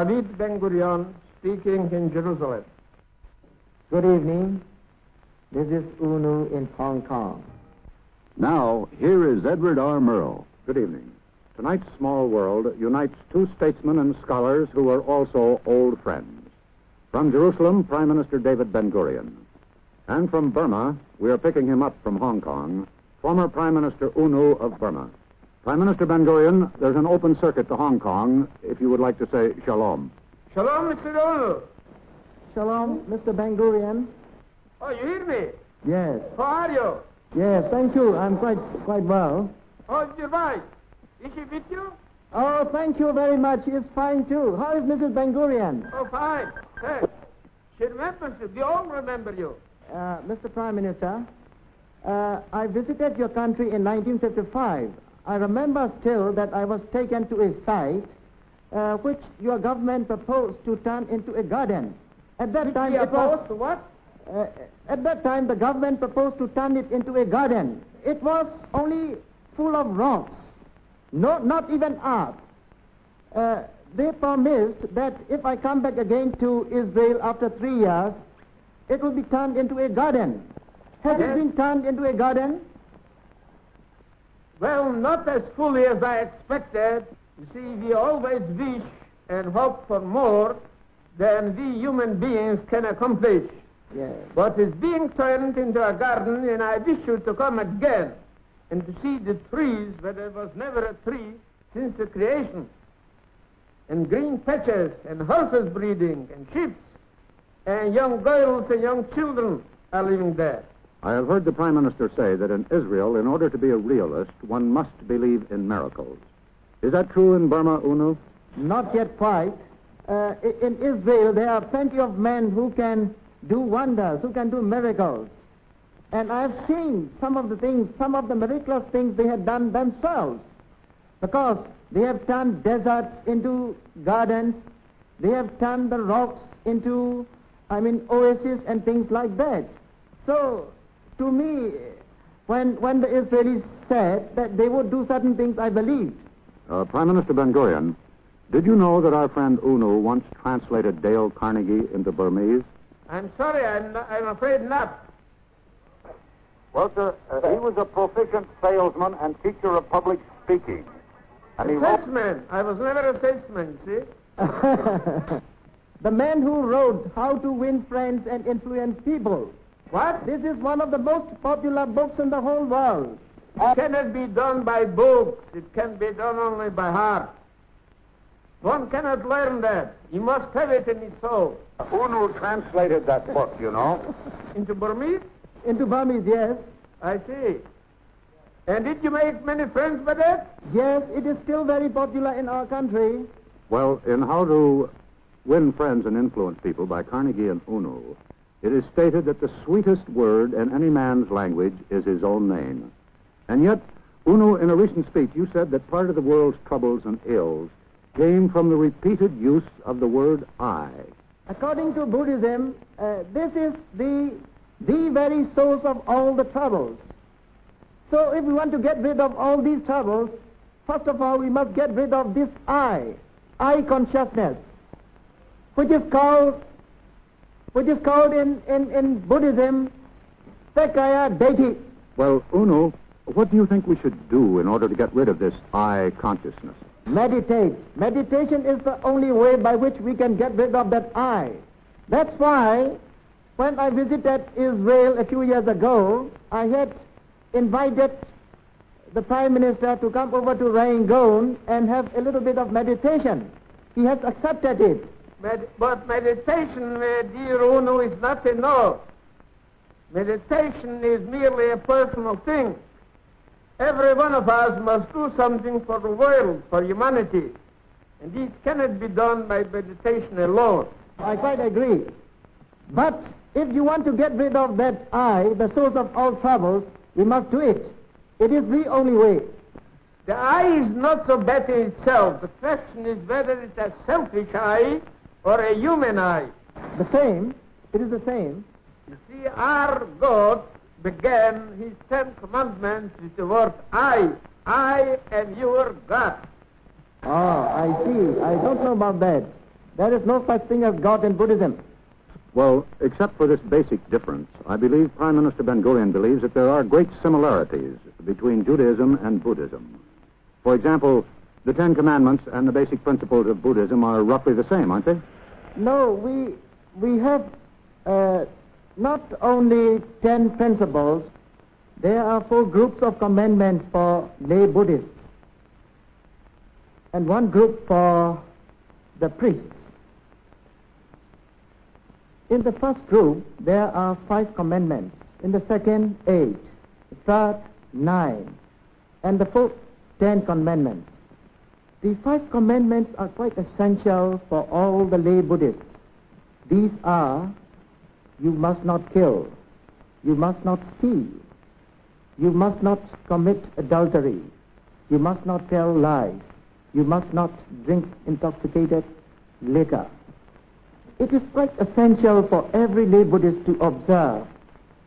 David Ben-Gurion speaking in Jerusalem. Good evening. This is Unu in Hong Kong. Now, here is Edward R. Murrow. Good evening. Tonight's Small World unites two statesmen and scholars who are also old friends. From Jerusalem, Prime Minister David Ben-Gurion. And from Burma, we are picking him up from Hong Kong, former Prime Minister Unu of Burma. Prime Minister Ben-Gurion, there's an open circuit to Hong Kong, if you would like to say shalom. Shalom, Mr. Unu. Shalom, Mr. Ben-Gurion. Oh, you hear me? Yes. How are you? Yes, thank you. I'm quite well. How's your wife? Is she with you? Oh, thank you very much. She's fine, too. How is Mrs. Ben-Gurion? Oh, fine. Thanks. She remembers you. We all remember you. Mr. Prime Minister, I visited your country in 1955. I remember still that I was taken to a site which your government proposed to turn into a garden. At that time, it was... What? At that time, the government proposed to turn it into a garden. It was only full of rocks. No, not even art. They promised that if I come back again to Israel after 3 years, it will be turned into a garden. Has it been turned into a garden? Well, not as fully as I expected. You see, we always wish and hope for more than we human beings can accomplish. Yes. But it's being turned into a garden, and I wish you to come again and to see the trees where there was never a tree since the creation, and green patches, and horses breeding, and sheep, and young girls and young children are living there. I have heard the Prime Minister say that in Israel, in order to be a realist, one must believe in miracles. Is that true in Burma, Unu? Not yet quite. In Israel, there are plenty of men who can do wonders, who can do miracles. And I've seen some of the miraculous things they have done themselves. Because they have turned deserts into gardens. They have turned the rocks into, oases and things like that. So, to me, when the Israelis said that they would do certain things, I believed. Prime Minister Ben-Gurion, did you know that our friend Unu once translated Dale Carnegie into Burmese? I'm sorry, I'm afraid not. Well, sir, he was a proficient salesman and teacher of public speaking. And he Salesman. I was never a salesman, see? The man who wrote How to Win Friends and Influence People. What? This is one of the most popular books in the whole world. It cannot be done by books. It can be done only by heart. One cannot learn that. He must have it in his soul. Unu translated that book, you know. Into Burmese? Into Burmese, yes. I see. And did you make many friends by that? Yes, it is still very popular in our country. Well, in How to Win Friends and Influence People by Carnegie and Unu, it is stated that the sweetest word in any man's language is his own name. And yet, Unu, in a recent speech, you said that part of the world's troubles and ills came from the repeated use of the word I. According to Buddhism, this is the very source of all the troubles. So if we want to get rid of all these troubles, first of all, we must get rid of this I consciousness, which is called in Buddhism, Sakaya Deity. Well, Unu, what do you think we should do in order to get rid of this I consciousness? Meditate. Meditation is the only way by which we can get rid of that I. That's why when I visited Israel a few years ago, I had invited the Prime Minister to come over to Rangoon and have a little bit of meditation. He has accepted it. But meditation, dear Unu, is not enough. Meditation is merely a personal thing. Every one of us must do something for the world, for humanity. And this cannot be done by meditation alone. I quite agree. But if you want to get rid of that I, the source of all troubles, we must do it. It is the only way. The I is not so bad in itself. The question is whether it's a selfish I or a human I. The same. It is the same. You see, our God began his 10 commandments with the word I am your God. Oh, I see. I don't know about that. There is no such thing as God in Buddhism. Well, except for this basic difference, I believe Prime Minister Ben-Gurion believes that there are great similarities between Judaism and Buddhism. For example, the Ten Commandments and the basic principles of Buddhism are roughly the same, aren't they? No, we have not only 10 principles, there are 4 groups of commandments for lay Buddhists and 1 group for the priests. In the first group, there are 5 commandments. In the second, 8. The third, 9. And the fourth, 10 commandments. The 5 commandments are quite essential for all the lay Buddhists. These are: you must not kill, you must not steal, you must not commit adultery, you must not tell lies, you must not drink intoxicated liquor. It is quite essential for every lay Buddhist to observe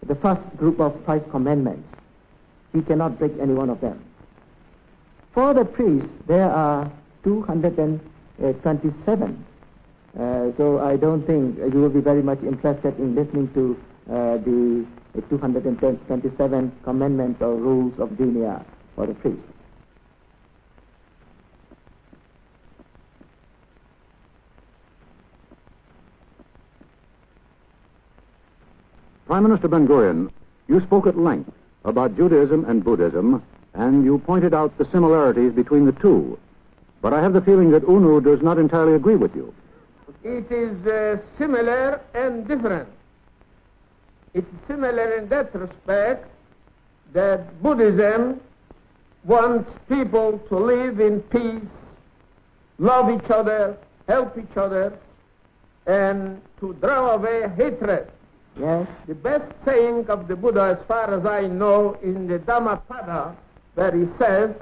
the first group of 5 commandments. He cannot break any one of them. For the priests, there are 227. So I don't think you will be very much interested in listening to the 227 commandments or rules of Dinia for the priests. Prime Minister Ben-Gurion, you spoke at length about Judaism and Buddhism, and you pointed out the similarities between the two. But I have the feeling that UNU does not entirely agree with you. It is similar and different. It's similar in that respect that Buddhism wants people to live in peace, love each other, help each other, and to draw away hatred. Yes. The best saying of the Buddha, as far as I know, in the Dhammapada, where he says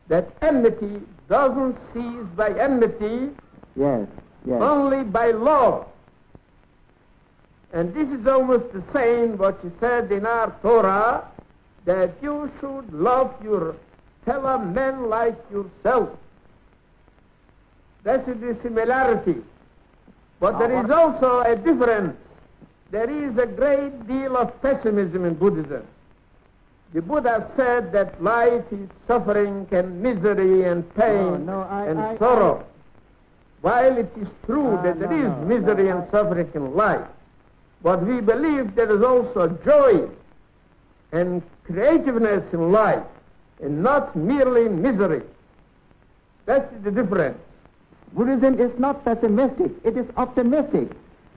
that enmity doesn't cease by enmity, Yes. Yes. only by love. And this is almost the same what he said in our Torah, that you should love your fellow men like yourself. That's the similarity. But there is also a difference. There is a great deal of pessimism in Buddhism. The Buddha said that life is suffering and misery and pain and sorrow. While it is true that there is misery and suffering in life, but we believe there is also joy and creativeness in life, and not merely misery. That's the difference. Buddhism is not pessimistic, it is optimistic.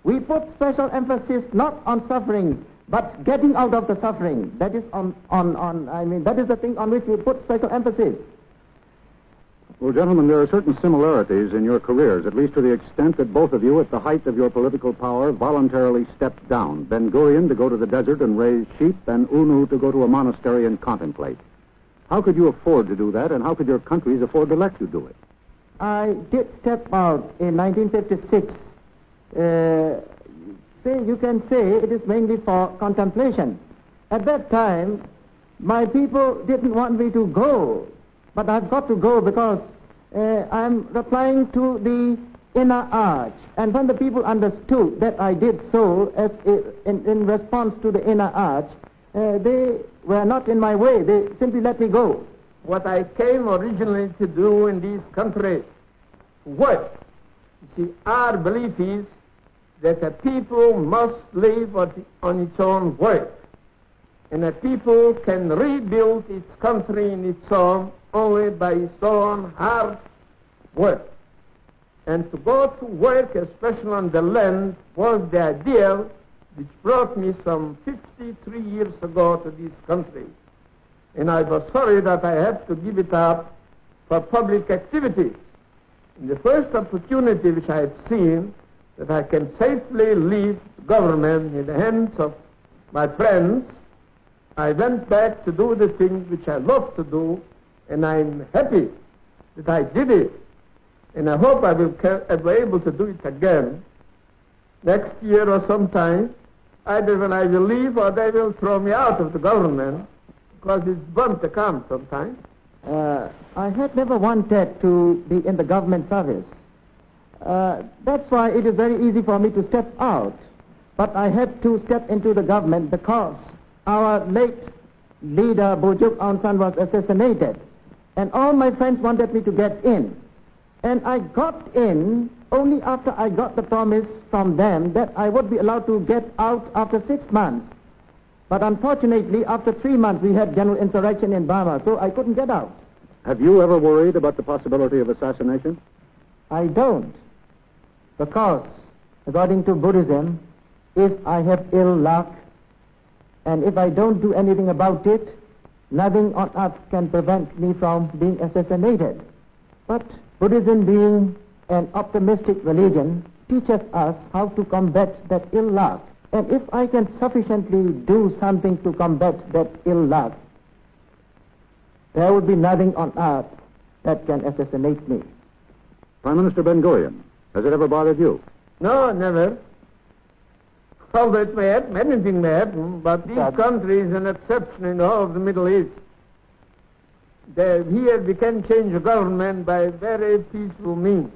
We put special emphasis not on suffering, but getting out of the suffering. That is that is the thing on which we put special emphasis. Well, gentlemen, there are certain similarities in your careers, at least to the extent that both of you, at the height of your political power, voluntarily stepped down. Ben-Gurion to go to the desert and raise sheep, and UNU to go to a monastery and contemplate. How could you afford to do that, and how could your countries afford to let you do it? I did step out in 1956. You can say it is mainly for contemplation. At that time, my people didn't want me to go, but I've got to go because I'm replying to the inner arch. And when the people understood that I did so in response to the inner arch, they were not in my way. They simply let me go. What I came originally to do in these countries, work. You see, our belief is that a people must live on its own work. And a people can rebuild its country in its own only by its own hard work. And to go to work, especially on the land, was the ideal which brought me some 53 years ago to this country. And I was sorry that I had to give it up for public activities. And the first opportunity which I had seen that I can safely leave government in the hands of my friends, I went back to do the things which I love to do, and I'm happy that I did it. And I hope I will be able to do it again next year or sometime, either when I will leave or they will throw me out of the government, because it's bound to come sometime. I had never wanted to be in the government service. That's why it is very easy for me to step out. But I had to step into the government because our late leader, Bujuk Aung San, was assassinated. And all my friends wanted me to get in. And I got in only after I got the promise from them that I would be allowed to get out after 6 months. But unfortunately, after 3 months, we had general insurrection in Burma, so I couldn't get out. Have you ever worried about the possibility of assassination? I don't. Because, according to Buddhism, if I have ill luck, and if I don't do anything about it, nothing on earth can prevent me from being assassinated. But Buddhism, being an optimistic religion, teaches us how to combat that ill luck. And if I can sufficiently do something to combat that ill luck, there would be nothing on earth that can assassinate me. Prime Minister Ben-Gurion, has it ever bothered you? No, never. Although it may happen, anything may happen, but this country is an exception in all of the Middle East. Here we can change the government by very peaceful means.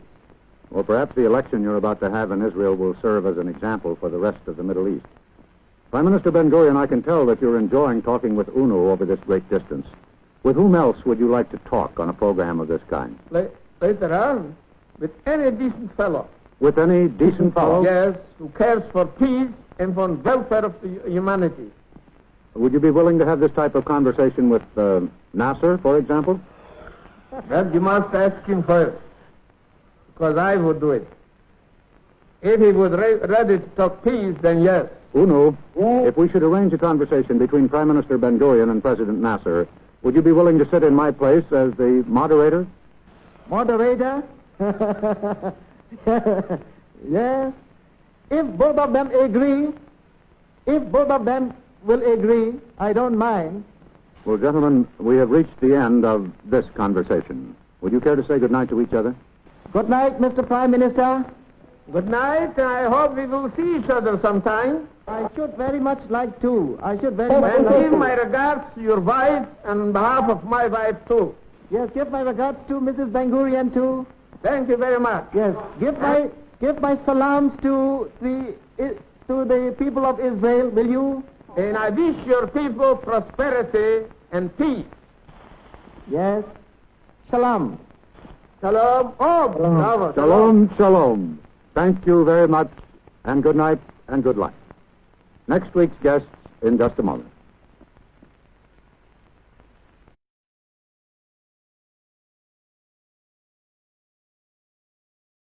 Well, perhaps the election you're about to have in Israel will serve as an example for the rest of the Middle East. Prime Minister Ben-Gurion, I can tell that you're enjoying talking with UNO over this great distance. With whom else would you like to talk on a program of this kind? Later on, with any decent fellow. With any decent fellow? Yes, who cares for peace and for the welfare of the humanity. Would you be willing to have this type of conversation with Nasser, for example? Well, you must ask him first, because I would do it. If he would ready to talk peace, then yes. UNO, if we should arrange a conversation between Prime Minister Ben-Gurion and President Nasser, would you be willing to sit in my place as the moderator? Moderator? Yes. If both of them agree, will agree, I don't mind. Well, gentlemen, we have reached the end of this conversation. Would you care to say good night to each other? Good night, Mr. Prime Minister. Good night. I hope we will see each other sometime. I should very much like to. And give my regards to your wife and on behalf of my wife, too. Yes, give my regards to Mrs. Ben-Gurion, too. Thank you very much. Yes, give my salams to the people of Israel, will you? And I wish your people prosperity and peace. Yes. Shalom. Shalom. Oh, bravo. Shalom, shalom. Thank you very much, and good night and good luck. Next week's guests in just a moment.